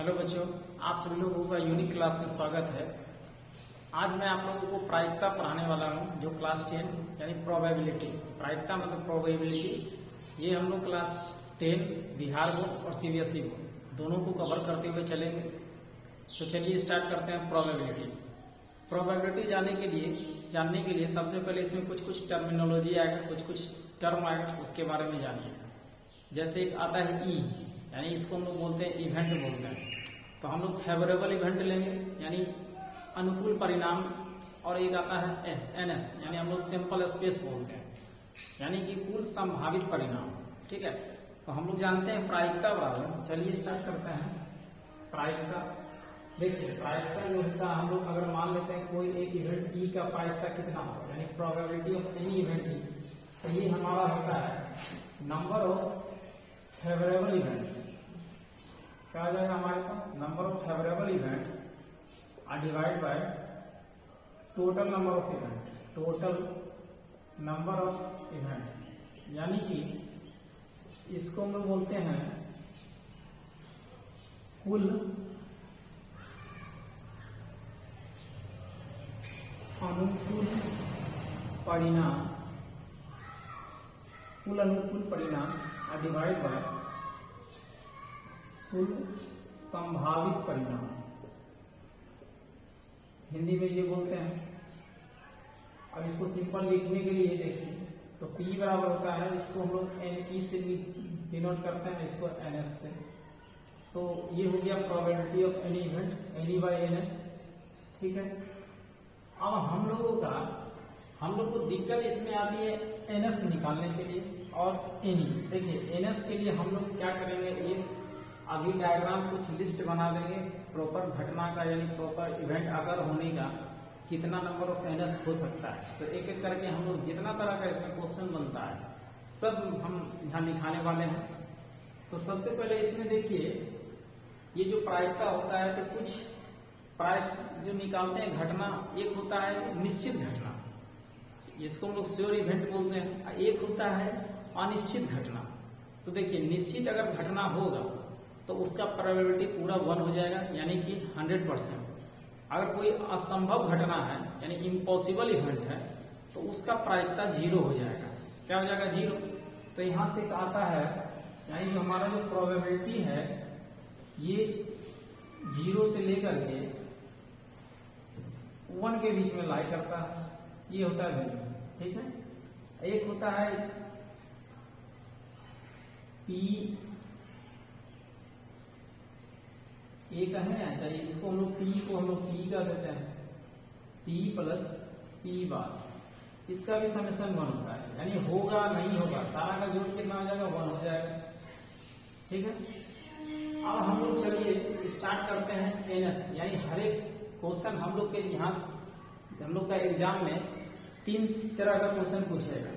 Hello बच्चों, आप सभी लोगों का यूनिक क्लास में स्वागत है। आज मैं आप लोगों को प्रायिकता पढ़ाने वाला हूं, जो क्लास 10 यानी प्रोबेबिलिटी। प्रायिकता मतलब प्रोबेबिलिटी। ये हम लोग क्लास 10 बिहार बोर्ड और सीबीएसई बोर्ड दोनों को कवर करते हुए चलेंगे। तो चलिए स्टार्ट करते हैं प्रोबेबिलिटी। प्रोबेबिलिटी जानने के लिए सबसे पहले इसमें कुछ टर्मिनोलॉजी आएगा, कुछ टर्म आएगा, उसके बारे में जानिए। जैसे एक आता है ई, यानी इसको हम लोग बोलते हैं इवेंट बोलते हैं। तो हम लोग फेवरेबल इवेंट लेंगे यानी अनुकूल परिणाम, और एक आता है एनएस यानी हम लोग सिंपल स्पेस बोलते हैं, यानी कि कुल संभावित परिणाम। ठीक है, तो हम लोग जानते हैं प्रायिकता बराबर। चलिए स्टार्ट करते हैं प्रायिकता। देखिए प्रायिकता जो होता है, हम लोग अगर मान लेते हैं कोई एक इवेंट ई का प्रायिकता कितना हो, यानी probability of any event E, तो ये हमारा होता है नंबर ऑफ फेवरेबल इवेंट। क्या आ जाएगा हमारे पास? Number of favourable event are divide by total number of event. Total number of event यानी कि इसको हम लोग बोलते हैं कुल अनुकूल परिणाम। कुल अनुकूल परिणाम आर डिवाइड बाय कुल संभावित परिणाम। हिंदी में ये बोलते हैं। अब इसको सिंपल लिखने के लिए देखिए, तो P बराबर होता है, इसको हम लोग NP से डिनोट करते हैं, इसको NS से। तो ये हो गया probability of any event, NE by NS। ठीक है, अब हम लोग को दिक्कत इसमें आती है NS निकालने के लिए और NE। देखिए NS के लिए हम लोग क्या करेंगे, एक अभी डायग्राम कुछ लिस्ट बना देंगे प्रॉपर घटना का, यानी प्रॉपर इवेंट अगर होने का कितना नंबर ऑफ NS हो सकता है। तो एक एक करके हम लोग जितना तरह का इसमें क्वेश्चन बनता है सब हम यहाँ लिखाने वाले हैं। तो सबसे पहले इसमें देखिए, ये जो प्रायिकता होता है, तो कुछ जो निकालते हैं घटना, एक होता है निश्चित घटना, जिसको हम लोग श्योर इवेंट बोलते हैं, एक होता है अनिश्चित घटना। तो देखिए निश्चित अगर घटना होगा तो उसका प्रोबेबिलिटी पूरा 1 हो जाएगा, यानी कि 100%। अगर कोई असंभव घटना है यानी इम्पॉसिबल इवेंट है, तो उसका प्रायिकता 0 हो जाएगा। क्या हो जाएगा? 0। तो यहां से आता है, यानी जो हमारा जो प्रोबेबिलिटी है ये 0 से लेकर के 1 के बीच में लाई करता है। ये होता है वैल्यू। ठीक है, एक होता है P एक है, चाहिए इसको हम लोग P को हम लोग P का देते हैं, P प्लस P बार। इसका भी समेशन 1 होता है, यानी होगा नहीं होगा सारा का जोड़ कितना हो जाएगा? 1 हो जाएगा। ठीक है, अब हम लोग चलिए स्टार्ट करते हैं NS, यानी हर एक क्वेश्चन हम लोग के यहाँ हम लोग का एग्जाम में 3 तरह का क्वेश्चन पूछेगा।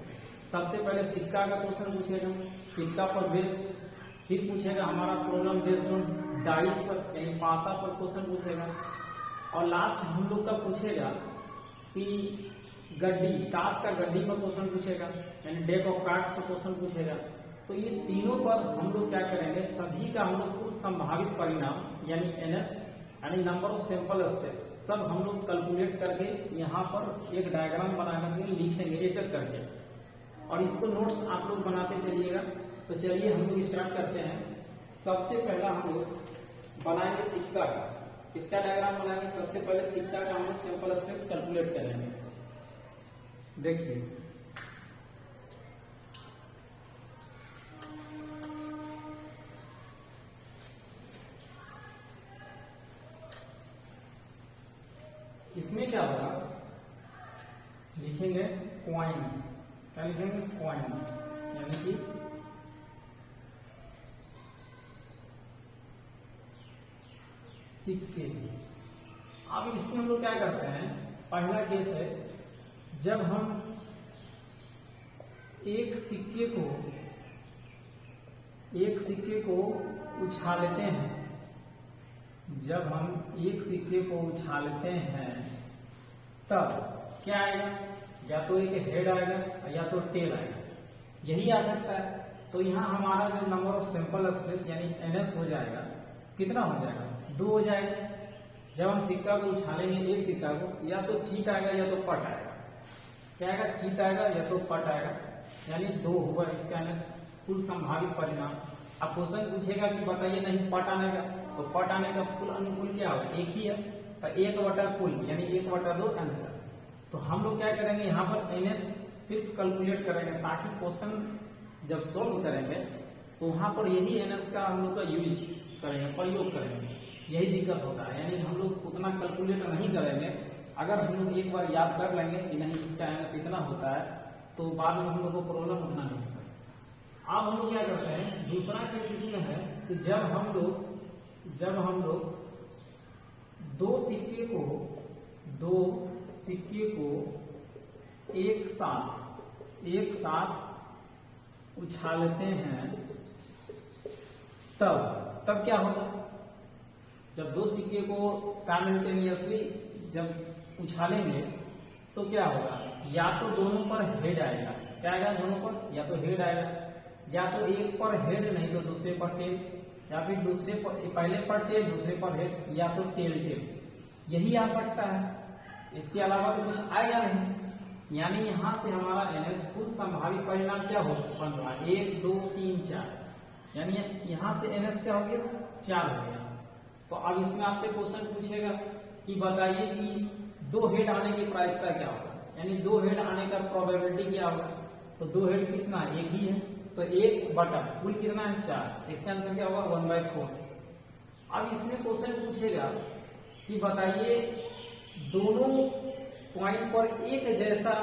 सबसे पहले सिक्का का क्वेश्चन पूछेगा, सिक्का पर बेस्ड। फिर पूछेगा हमारा प्रॉब्लम बेस्ड ऑन डाइस पर, यानी पासा पर क्वेश्चन पूछेगा। और लास्ट हम लोग का पूछेगा कि गड्डी, ताश का गड्डी पर क्वेश्चन पूछेगा, यानी डेक ऑफ कार्ड्स पर क्वेश्चन पूछेगा। तो ये तीनों पर हम लोग क्या करेंगे, सभी का हम लोग कुल संभावित परिणाम यानी NS यानी नंबर ऑफ सैंपल स्पेस सब हम लोग कैलकुलेट करके यहाँ पर एक डायग्राम बना करके लिखेंगे एक एक करके, और इसको नोट्स आप लोग बनाते चलिएगा। तो चलिए हम लोग स्टार्ट करते हैं। सबसे पहला हम लोग बनाएंगे सिक्का का, इसका डायग्राम बनाएंगे। सबसे पहले सिक्का का हम लोग सैंपल स्पेस कैलकुलेट करेंगे। देखिए इसमें क्या होगा, लिखेंगे कॉइन्स। क्या लिखेंगे? कॉइन्स, यानी कि सिक्के। अब इसमें हम लोग क्या करते हैं, पहला केस है जब हम एक सिक्के को उछालते हैं। जब हम एक सिक्के को उछालते हैं तब क्या आएगा? या तो एक हेड आएगा या तो टेल आएगा, यही आ सकता है। तो यहाँ हमारा जो नंबर ऑफ सैंपल स्पेस यानी NS हो जाएगा, कितना हो जाएगा? 2 हो जाएगा। जब हम सिक्का को उछालेंगे एक सिक्का को, या तो चीट आएगा या तो पट आएगा। क्या आएगा? चीट आएगा या तो पट आएगा, यानी 2 होगा इसका कुल संभावित परिणाम। अब क्वेश्चन पूछेगा कि बताइए नहीं पट आने का, तो पट आने का कुल अनुकूल क्या होगा? एक ही है, तो 1 कुल यानी 1/2 आंसर। तो हम लोग क्या करेंगे यहाँ पर NS सिर्फ कैलकुलेट करेंगे, ताकि क्वेश्चन जब सोल्व करेंगे तो वहां पर यही NS का हम लोग का यूज करेंगे, प्रयोग करेंगे। यही दिक्कत होता है, यानी हम लोग उतना कैलकुलेट नहीं करेंगे। अगर हम लोग एक बार याद कर लेंगे कि नहीं इसका NS इतना होता है, तो बाद में हम लोग को प्रॉब्लम उतना नहीं होता। अब हम लोग क्या करते हैं, दूसरा केस इसमें है कि जब हम लोग दो सिक्के को एक साथ उछालते हैं, तब क्या होगा? जब 2 सिक्के को साइमल्टेनियसली जब उछालेंगे तो क्या होगा? या तो दोनों पर हेड आएगा। क्या आएगा? दोनों पर या तो हेड आएगा, या तो एक पर हेड नहीं तो दूसरे पर टेल, या फिर दूसरे पर पहले पर टेल दूसरे पर हेड, या तो टेल यही आ सकता है। इसके अलावा तो कुछ आएगा नहीं। यानी यहां से हमारा NS कुल संभावित परिणाम क्या हो बन रहा है? 1 2 3 4, यानी यहां से NS क्या हो गया? 4 हो गया। तो अब इसमें आपसे क्वेश्चन पूछेगा कि बताइए कि 2 हेड आने की प्रायिकता क्या होगा, यानी 2 हेड आने का प्रोबेबिलिटी क्या होगा? तो 2 हेड कितना है? एक ही है, तो 1 कुल कितना है? 4। इसका आंसर क्या होगा? 1/4। अब इसमें क्वेश्चन पूछेगा कि बताइए दोनों पॉइंट पर एक जैसा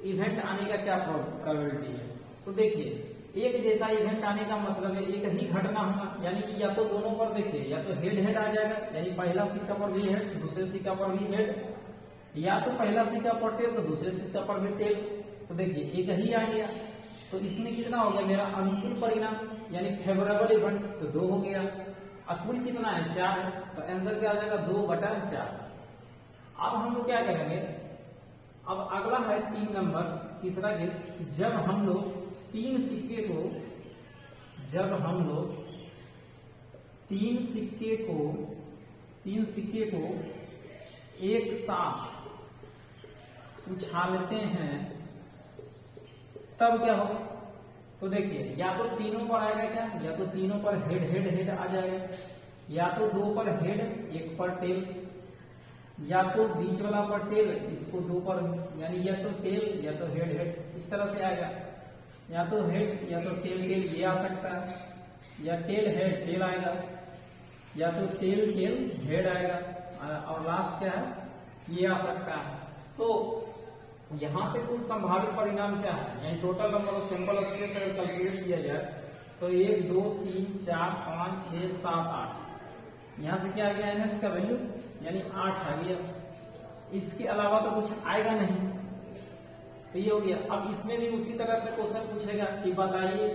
इवेंट आने का क्या प्रोबेबिलिटी है? तो देखिए एक जैसा इवेंट आने का मतलब है एक ही घटना होगा, यानी कि या तो दोनों पर देखिए या तो हेड आ जाएगा, यानी पहला सिक्का पर भी हेड दूसरे सिक्का पर भी हेड, या तो पहला सिक्का पर टेल तो दूसरे सिक्का पर भी टेल। तो देखिए एक ही आ गया, तो इसमें कितना हो गया मेरा अनुकूल परिणाम, यानी फेवरेबल इवेंट, तो 2 हो गया। कुल कितना है? 4 है, तो आंसर क्या आ जाएगा? 2/4। अब हम लोग क्या करेंगे, अब अगला है 3 नंबर, तीसरा केस। जब हम लोग तीन सिक्के को एक साथ उछालते हैं तब क्या होगा? तो देखिए या तो तीनों पर आएगा क्या? या तो तीनों पर हेड आ जाएगा, या तो 2 पर हेड 1 पर टेल, या तो बीच वाला पर टेल इसको 2 पर, यानी या तो टेल या तो हेड, इस तरह से आएगा। या तो हेड या तो टेल ये आ सकता है, या टेल हेड टेल आएगा, या तो टेल हेड आएगा, और लास्ट क्या है? ये आ सकता है। तो यहां से कुल संभावित परिणाम क्या है, यानी total number of sample space अगर कैलकुलेट किया जाए तो 1 2 3 4 5 6 7 8, यहां से क्या आ गया? NS का वैल्यू यानी 8 आ गया। इसके अलावा तो कुछ आएगा नहीं, तो ये हो गया। अब इसमें भी उसी तरह से क्वेश्चन पूछेगा कि बताइए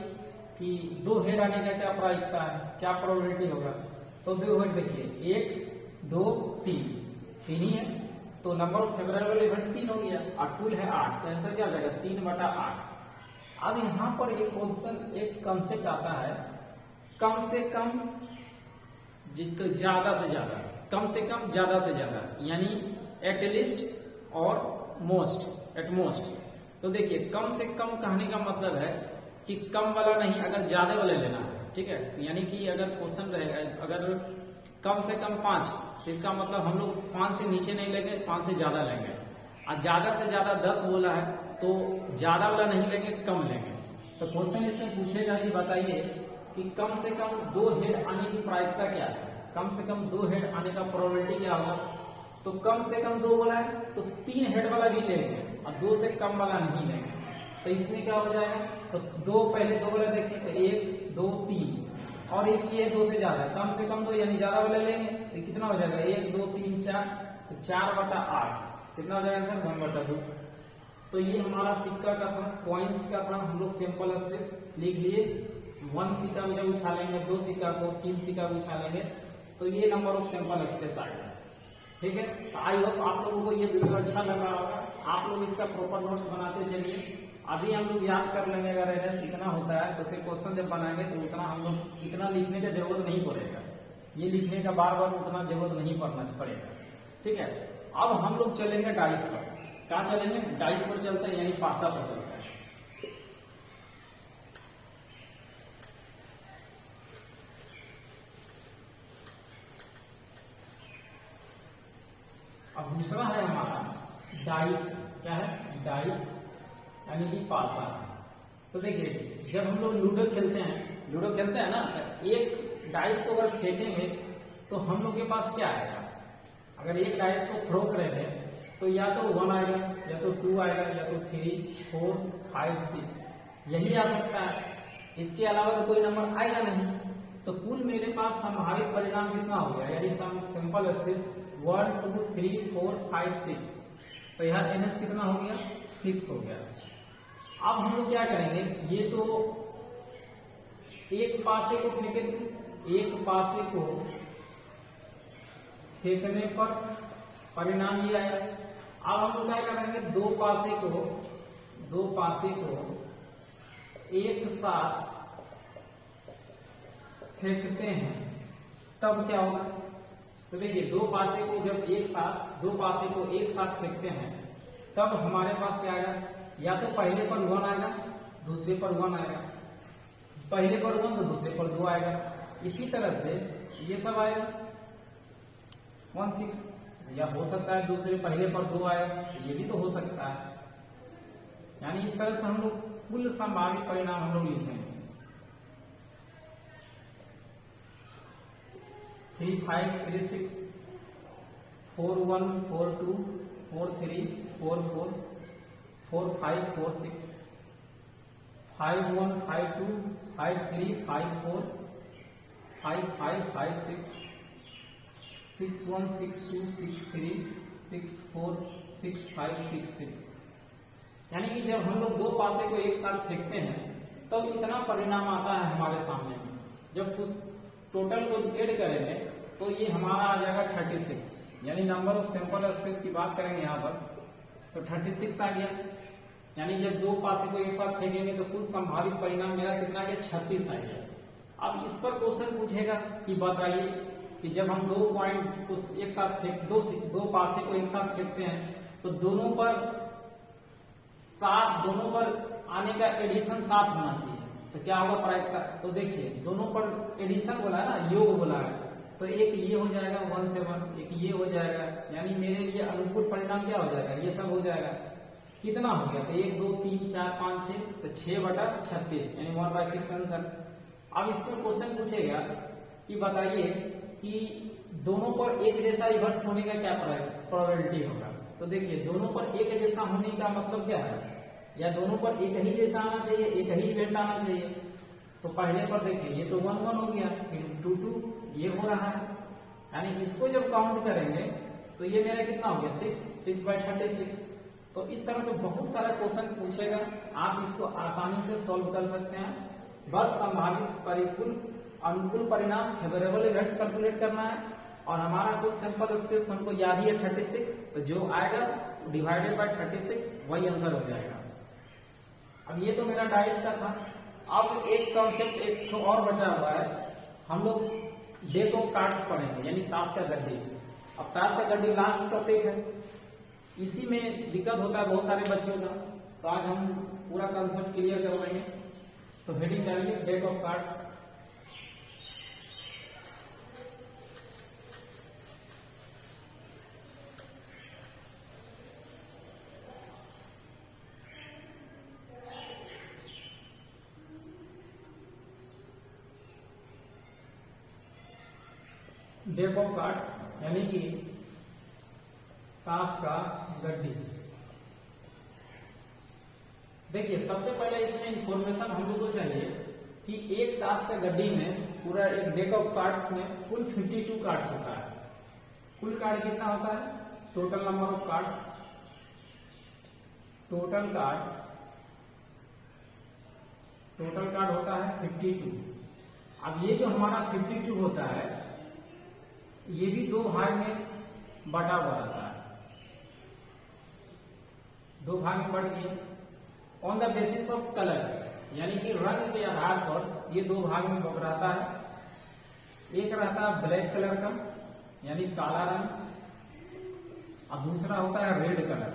कि 2 हेड आने का क्या प्रायिकता है, क्या प्रोबेबिलिटी होगा? तो 2 हेड देखिए 1 2 3 ही है, तो नंबर ऑफ फेवरेबल इवेंट 3 हो गया, और कुल है 8, तो आंसर क्या हो जाएगा? 3/8। अब यहाँ पर एक क्वेश्चन एक कंसेप्ट आता है, कम से कम जिसको ज्यादा से ज्यादा, कम से कम ज्यादा से ज्यादा, यानी एटलीस्ट और मोस्ट एटमोस्ट। तो देखिए कम से कम कहने का मतलब है कि कम वाला नहीं, अगर ज्यादा वाला लेना है, ठीक है। यानी कि अगर क्वेश्चन रहेगा अगर कम से कम 5, तो इसका मतलब हम लोग 5 से नीचे नहीं लेंगे, 5 से ज्यादा लेंगे। और ज्यादा से ज्यादा 10 बोला है तो ज्यादा वाला नहीं लेंगे, कम लेंगे। तो क्वेश्चन इसमें पूछेगा कि बताइए कि कम से कम 2 हेड आने की प्रायिकता क्या है, कम से कम 2 हेड आने का प्रोबेबिलिटी क्या होगा? तो कम से कम 2 वाला है तो 3 हेड वाला भी लेंगे, और 2 से कम वाला नहीं लेंगे। तो इसमें क्या हो जाएगा? तो 2 पहले 2 वाला देखिए, तो 1 2 3, और एक ये 2 से ज्यादा, कम से कम 2 यानी ज्यादा वाला लेंगे, तो कितना हो जाएगा? 1 2 3 4, तो 4/8 कितना हो जाएगा आंसर? 1/2। तो ये हमारा सिक्का का था, कॉइन्स का था। हम लोग सिंपल स्पेस लिख लिए। 1 सिक्का को जब उछालेंगे, 2 सिक्का को, 3 सिक्का को उछालेंगे, तो ये नंबर ऑफ सिंपल स्पेस आएगा। ठीक है, तो आई होप आप लोगों को ये वीडियो अच्छा लग रहा होगा। आप लोग इसका प्रॉपर नोट्स बनाते चलिए। अभी हम लोग याद कर लेंगे, अगर NS इतना होता है तो फिर क्वेश्चन जब बनाएंगे तो उतना हम लोग इतना लिखने की जरूरत नहीं पड़ेगा। ये लिखने का बार बार उतना जरूरत नहीं पड़ेगा। ठीक है, अब हम लोग चलेंगे डाइस पर। क्या चलेंगे? डाइस पर चलते हैं, यानी पासा पर चलते हैं। अब दूसरा है हमारा डाइस। क्या है? डाइस यानी कि पासा। तो देखिए, जब हम लोग लूडो खेलते हैं ना, एक डाइस को अगर फेंकेंगे तो हम लोग के पास क्या आएगा? अगर एक डाइस को थ्रो करेंगे तो या तो 1 आएगा, या तो 2 आएगा, या तो 3, 4, 5, 6 यही आ सकता है। इसके अलावा तो कोई नंबर आएगा नहीं। तो कुल मेरे पास संभावित परिणाम कितना हो गया? यानी सिंपल स्पेस 1, 2, 3, 4, 5, 6। तो यहाँ NS कितना हो गया? 6 हो गया। अब हम लोग क्या करेंगे? ये तो एक पासे को फेंके थे, एक पासे को फेंकने पर परिणाम ये आया। अब हम लोग क्या करेंगे? दो पासे को एक साथ फेंकते हैं, तब क्या होगा? तो देखिए, दो पासे को एक साथ फेंकते हैं, तब हमारे पास क्या आएगा? या तो पहले पर 1 आएगा, दूसरे पर 1 आएगा, पहले पर 1 तो दूसरे पर 2 आएगा। इसी तरह से ये सब आएगा 1, 6, या हो सकता है दूसरे पहले पर 2 आएगा, ये भी तो हो सकता है। यानी इस तरह से हम लोग कुल संभावित परिणाम हम लोग लिखेंगे। 3, 5, 3, 6, 4, 1, 4, 2, 4, 3, 4, 4, 4, 5, 4, 6, 5, 1, 5, 2, 5, 3, 5, 4, 5, 5, 5, 6, 6, 1, 6, 2, 6, 3, 6, 4, 6, 5, 6, 6। यानी कि जब हम लोग दो पासे को एक साथ फेंकते हैं तब इतना परिणाम आता है हमारे सामने में। जब उस टोटल को ऐड करेंगे तो ये हमारा आ जाएगा 36। यानी नंबर ऑफ सैंपल स्पेस की बात करेंगे यहाँ पर तो 36 आ गया। यानी जब दो पासे को एक साथ फेंकेंगे तो कुल संभावित परिणाम मेरा कितना गया? 36 आ गया। अब इस पर क्वेश्चन पूछेगा कि बताइए कि जब हम दो पॉइंट को एक साथ दो पासे को एक साथ फेंकते हैं तो दोनों पर आने का एडिशन 7 होना चाहिए, तो क्या होगा प्रायिकता? तो देखिए, दोनों पर एडिशन बोला है ना, योग बोला है, तो एक ये हो जाएगा 1 से 1, एक ये हो जाएगा। यानी मेरे लिए अनुकूल परिणाम क्या हो जाएगा? ये सब हो जाएगा। कितना हो गया? तो 1, 2, 3, 4, 5, 6, तो 6/36 यानी 1/6 आंसर। अब इसमें क्वेश्चन पूछेगा कि बताइए कि दोनों पर एक जैसा इवेंट होने का क्या प्रोबेबिलिटी होगा। तो देखिए, दोनों पर एक जैसा होने का मतलब क्या है? या दोनों पर एक ही जैसा आना चाहिए, एक ही इवेंट आना चाहिए। तो पहले पर देखिए, ये तो 1, 1 हो गया, फिर 2, 2 ये हो रहा है। यानी इसको जब काउंट करेंगे तो ये मेरा कितना हो गया? 6/36। तो इस तरह से बहुत सारा क्वेश्चन पूछेगा, आप इसको आसानी से सॉल्व कर सकते हैं। बस संभावित अनुकूल परिणाम फेवरेबल इवेंट कैलकुलेट करना है और हमारा कुल सैंपल स्पेस हमको याद ही है 36, तो जो आएगा डिवाइडेड बाय 36 वही आंसर हो जाएगा। अब ये तो मेरा डाइस का था। अब एक कॉन्सेप्ट एक और बचा हुआ है, हम लोग डेक ऑफ कार्ड्स पढ़ेंगे, यानी ताश का गड्डी। अब ताश का गड्डी लास्ट टॉपिक है, इसी में दिक्कत होता है बहुत सारे बच्चों का, तो आज हम पूरा कॉन्सेप्ट क्लियर करवाएंगे। तो हेडिंग डालिए deck of cards. Deck of cards यानी कि ताश का गड्डी। देखिए, सबसे पहले इसमें इंफॉर्मेशन हम लोग को चाहिए कि एक ताश का गड्डी में पूरा एक डेक ऑफ कार्ड्स में कुल 52 कार्ड्स होता है। कुल कार्ड कितना होता है? Total number of cards, total card होता है 52। अब ये जो हमारा 52 होता है ये भी दो भाग में बटा हुआ रहता है, दो भाग में बढ़ गया on the basis of colour, यानी कि रंग के आधार पर ये दो भाग में रहता है। एक रहता है ब्लैक कलर का यानी काला रंग, और दूसरा होता है रेड कलर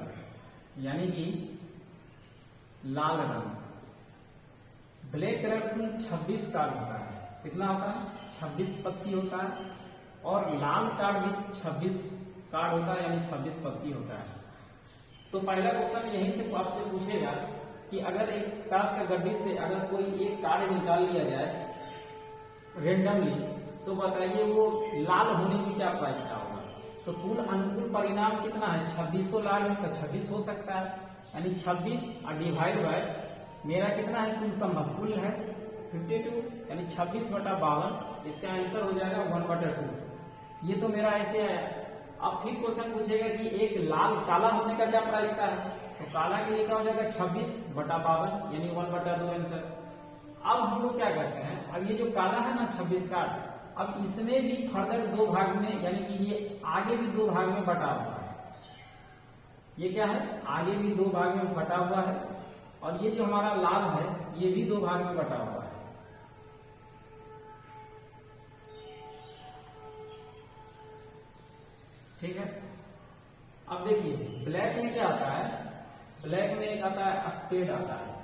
यानी कि लाल रंग। ब्लैक कलर कुल 26 कार्ड होता है। कितना होता है? 26 पत्ती होता है। और लाल कार्ड भी 26 कार्ड होता है यानी 26 पत्ती होता है। तो पहला क्वेश्चन यहीं से आपसे पूछेगा कि अगर एक ताश का गड्डी से अगर कोई एक कार्ड निकाल लिया जाए रेंडमली, तो बताइए वो लाल होने की क्या प्रायिकता होगा। तो कुल अनुकूल परिणाम कितना है? 26 लाल है तो 26 हो सकता है, यानी 26 और डिवाइड बाय मेरा कितना है? कुल संभव कुल है 52 यानी 26/52। इसका आंसर हो जाएगा 1/2। ये तो मेरा ऐसे है। अब फिर क्वेश्चन पूछेगा कि एक लाल काला होने का क्या प्रायिकता है, तो काला के लिए क्या हो जाएगा? 26/52 यानी 1/2 आंसर। अब हम लोग क्या करते हैं, अब ये जो काला है ना 26 कार्ड, अब इसमें भी फर्दर दो भाग में यानी कि ये आगे भी दो भाग में बटा हुआ है। ये क्या है? आगे भी दो भाग में बटा हुआ है, और ये जो हमारा लाल है ये भी दो भाग में बटा हुआ है। ठीक है। अब देखिए ब्लैक में क्या आता है? ब्लैक में एक आता है स्पेड आता है,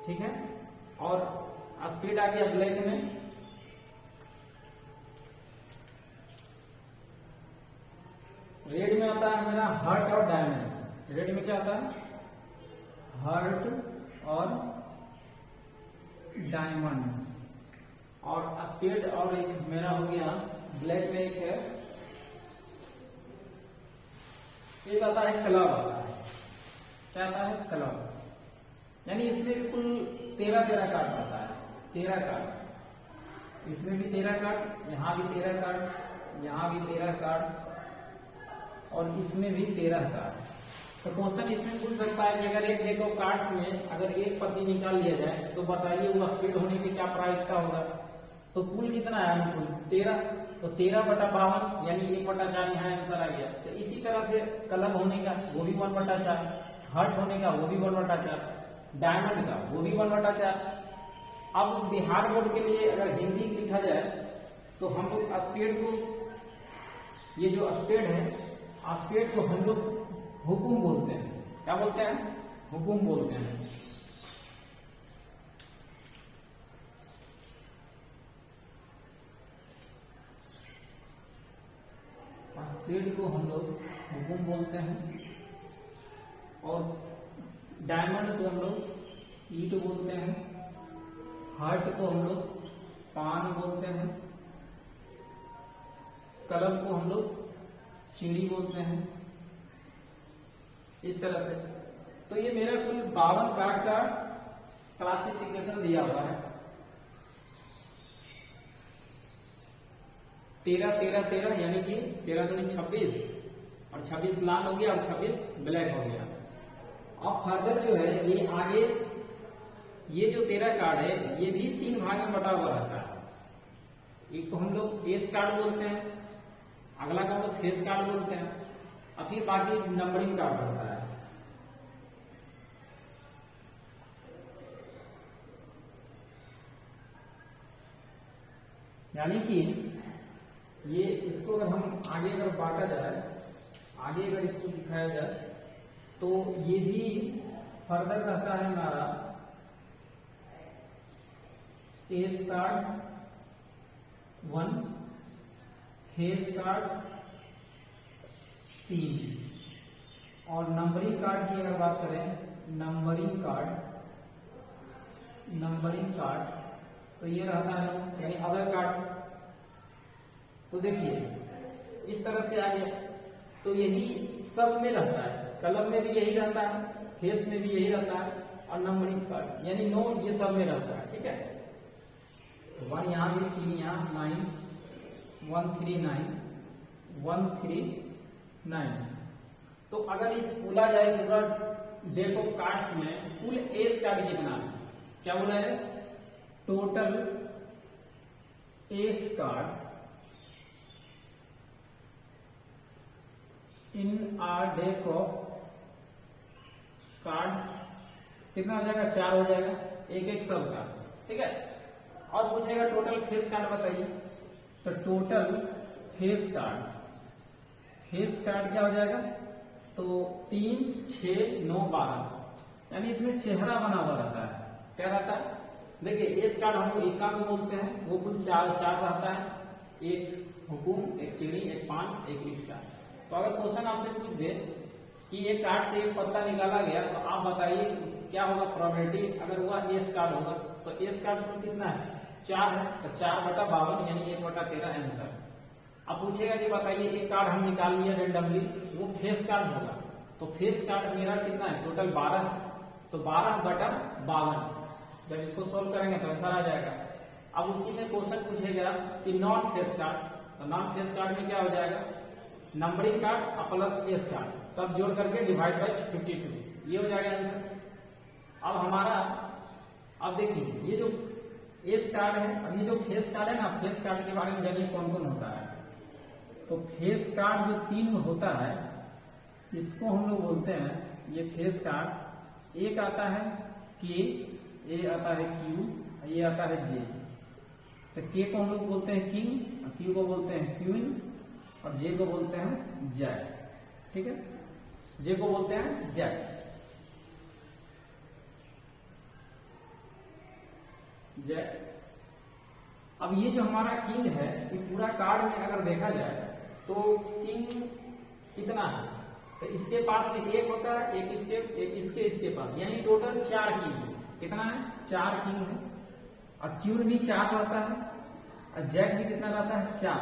ठीक है, और स्पेड आ गया ब्लैक में। रेड में आता है मेरा हार्ट और डायमंड। रेड में क्या आता है? हार्ट और डायमंड। और स्पेड और एक मेरा हो गया ब्लैक में एक है, एक आता है क्लब आता है। क्या आता है? क्लब। यानी इसमें कुल 13 कार्ड आता है, 13 कार्ड। इसमें भी 13 कार्ड, यहाँ भी 13 कार्ड, यहाँ भी 13 कार्ड, और इसमें भी 13 कार्ड। तो क्वेश्चन इसमें पूछ सकता है कि अगर एक डेक ऑफ कार्ड्स में अगर एक पत्ती निकाल लिया जाए तो बताइए वो स्पीड होने की क्या प्रायिकता होगा। तो कुल कितना है अनुकूल? 13। तो 13/52 यानी 1/4 यहाँ आंसर आ गया। तो इसी तरह से क्लब होने का वो भी 1/4, हार्ट होने का वो भी 1/4, डायमंड का वो भी 1/4। अब बिहार बोर्ड के लिए अगर हिंदी लिखा जाए तो हम लोग स्पेड को, ये जो स्पेड है, स्पेड को हम लोग हुकुम बोलते हैं। क्या बोलते हैं? हुकुम बोलते हैं। स्पेड को हम लोग हुकुम बोलते हैं, और डायमंड को हम लोग ईट बोलते हैं, हार्ट को हम लोग पान बोलते हैं, कलम को हम लोग चिड़ी बोलते हैं। इस तरह से तो ये मेरा कुल 52 कार्ड का क्लासिफिकेशन दिया हुआ है। 13 यानी कि 13 दूनी 26, और 26 लाल हो गया और 26 ब्लैक हो गया। अब फर्दर जो है ये आगे ये जो 13 कार्ड है ये भी 3 भाग में बटा हुआ रहता है। एक तो हम लोग एस कार्ड बोलते हैं, अगला का हम लोग फेस कार्ड बोलते हैं, और फिर बाकी नंबरिंग कार्ड होता है। यानी कि ये इसको अगर हम आगे अगर बांटा जाए, आगे अगर इसको दिखाया जाए, तो ये भी फर्दर रहता है हमारा एस कार्ड 1, फेस कार्ड 3, और नंबरिंग कार्ड की अगर बात करें, नंबरिंग कार्ड तो ये रहता है यानी अदर कार्ड। तो देखिए इस तरह से आ गया। तो यही सब में रहता है, कलम में भी यही रहता है, फेस में भी यही रहता है, और नंबरिंग कार्ड यानी 9 ये सब में रहता है। ठीक है, 1 यहाँ भी, 3 यहाँ, 9, 1 3 9, 1 3 9। तो अगर इस बोला जाए पूरा डेक ऑफ कार्ड्स में कुल एस कार्ड कितना है, क्या बोला है? Total S card in are deck of card कितना हो जाएगा? 4 हो जाएगा, एक एक सब का। ठीक है, और पूछेगा टोटल फेस कार्ड बताइए, तो टोटल फेस कार्ड क्या हो जाएगा, तो 3, 6, 9, 12, यानी इसमें चेहरा बना हुआ रहता है। क्या रहता है, देखिए एस कार्ड हम लोग इक्का को बोलते हैं, वो कुल चार रहता है, एक हुकुम, एक चिड़ी, एक पान, एक ईंट का। तो अगर क्वेश्चन आपसे पूछ दे कि एक कार्ड से एक पत्ता निकाला गया, तो आप बताइए क्या होगा प्रोबेबिलिटी, अगर हुआ एस कार्ड होगा, तो एस कार्ड पर कितना है, 4 है, तो 4/52 यानी 1/13 आंसर। अब पूछेगा कि बताइए एक कार्ड हम निकाल लिया रेंडमली, वो फेस कार्ड होगा, तो फेस कार्ड मेरा कितना है, टोटल 12 है, तो 12/52। जब इसको सोल्व करेंगे तो आंसर आ जाएगा। अब उसी में क्वेश्चन पूछेगा कि नॉन फेस कार्ड, तो नॉन फेस कार्ड में क्या हो जाएगा, numbering card plus S card सब जोड़ करके डिवाइड बाय 52, ये हो जाएगा आंसर। अब हमारा, अब देखिए ये जो एस कार्ड है, अब ये जो फेस कार्ड है ना, फेस कार्ड के बारे में जानिए कौन कौन होता है। तो फेस कार्ड जो 3 होता है, इसको हम लोग बोलते हैं, ये फेस कार्ड एक आता है के, ए आता है क्यू, ये आता है जे। तो के को हम लोग बोलते हैं किंग, क्यू को बोलते हैं क्वीन, और जे को बोलते हैं जैक। ठीक है, जे को बोलते हैं जैक। अब ये जो हमारा किंग है, ये पूरा कार्ड में अगर देखा जाए तो किंग कितना है, तो इसके पास में एक होता है, एक इसके पास, यानी टोटल 4 किंग है। कितना है, 4 किंग है। और क्यून भी 4 रहता है, और जैक भी कितना रहता है, 4।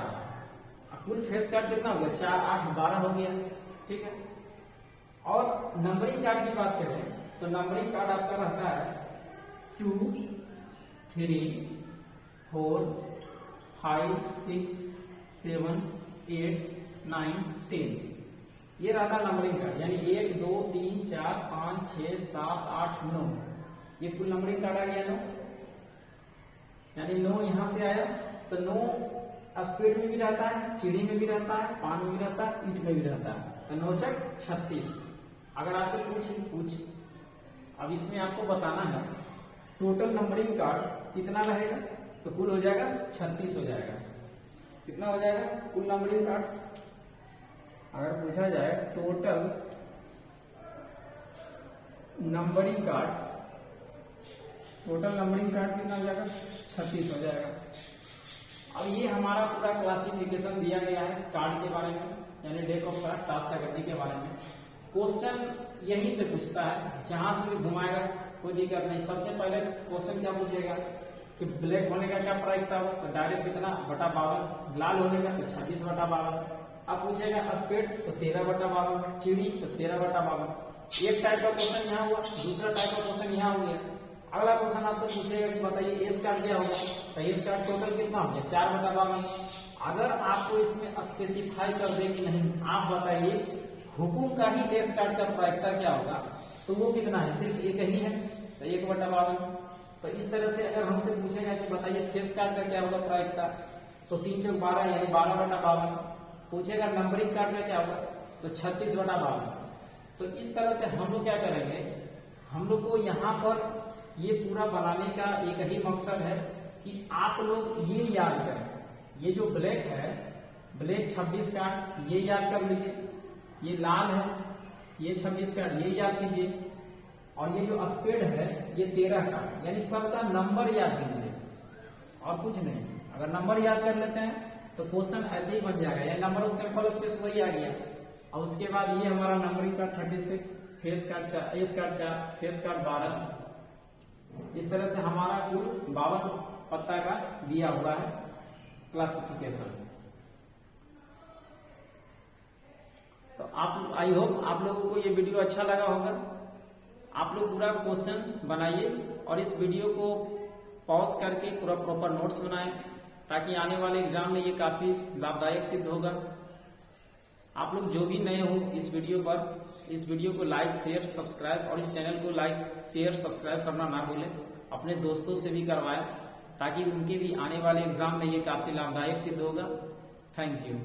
और कुल फेस कार्ड कितना हो गया, 4, 8, 12 हो गया। ठीक है, और नंबरिंग कार्ड की बात करें तो नंबरिंग कार्ड आपका रहता है 2, 3, 4, 5, 6, 7, 8, 9, 10, ये रहता नंबरिंग कार्ड, यानी 1, 2, 3, 4, 5, 6, 7, 8, 9, ये कुल नंबरिंग कार्ड आ गया 9, यानी 9 यहां से आया। तो 9 स्पीड में भी रहता है, चिड़ी में भी रहता है, पान में भी रहता है, ईंट में भी रहता है, तो 9 × 36। अगर आपसे पूछ अब इसमें आपको बताना है टोटल नंबरिंग कार्ड कितना रहेगा, तो कुल हो जाएगा 36 हो जाएगा। कितना हो जाएगा कुल नंबरिंग कार्ड्स, अगर पूछा जाए total numbering cards, total numbering card कितना हो जाएगा, 36 हो जाएगा। अब ये हमारा पूरा क्लासिफिकेशन दिया गया है कार्ड के बारे में, यानी डेक ऑफ कार्ड, टास्क का गति के बारे में। क्वेश्चन यही से पूछता है, जहां से भी घुमाएगा कोई दिक्कत नहीं। सबसे पहले क्वेश्चन क्या पूछेगा कि ब्लैक होने का क्या प्रायिकता हो, तो डायरेक्ट कितना /52, लाल होने का तो 26/52। अब पूछेगा स्पीड, तो 13/52, चिड़ी तो 13/52। एक टाइप का क्वेश्चन यहाँ हुआ, दूसरा टाइप का क्वेश्चन यहाँ हो गया। अगला क्वेश्चन आपसे पूछेगा कि बताइए एस कार्ड क्या होगा, तो एस कार्ड टोटल कितना हो गया, 4/52। अगर आपको इसमें स्पेसिफाई कर दे कि नहीं, आप बताइए हुकुम का ही एस कार्ड का प्रायिकता क्या होगा, तो वो कितना है, सिर्फ एक ही है, तो 1/52। तो इस तरह से अगर हमसे पूछेगा कि बताइए फेस कार्ड का क्या होगा प्रायिकता, तो 3 × 12 यानी 12/52। पूछेगा नंबरिंग कार्ड का क्या होगा, तो 36/52। तो इस तरह से हम लोग क्या करेंगे, हम लोग को यहाँ पर ये पूरा बनाने का एक ही मकसद है कि आप लोग ये याद करें, ये जो ब्लैक है, ब्लैक 26 कार्ड ये याद कर लीजिए, ये लाल है ये 26 कार्ड ये याद कीजिए, और ये जो स्पीड है ये 13 कार्ड, यानी सबका नंबर याद कीजिए और कुछ नहीं। अगर नंबर याद कर लेते हैं तो क्वेश्चन ऐसे ही बन जाएगा, यानी नंबर ऑफ सैंपल स्पेस वही आ गया। और उसके बाद ये हमारा numbering card 36, face card 4, S card 4, face card 12। इस तरह से हमारा कुल 52 पत्ता का दिया हुआ है क्लासिफिकेशन। तो आप, आई होप आप लोगों को ये वीडियो अच्छा लगा होगा। आप लोग पूरा क्वेश्चन बनाइए और इस वीडियो को पॉज करके पूरा प्रॉपर नोट्स बनाएं, ताकि आने वाले एग्जाम में ये काफी लाभदायक सिद्ध होगा। आप लोग जो भी नए हो इस वीडियो पर, इस वीडियो को लाइक, शेयर, सब्सक्राइब, और इस चैनल को लाइक, शेयर, सब्सक्राइब करना ना भूलें। अपने दोस्तों से भी करवाएं, ताकि उनके भी आने वाले एग्जाम में ये काफी लाभदायक सिद्ध होगा। Thank you.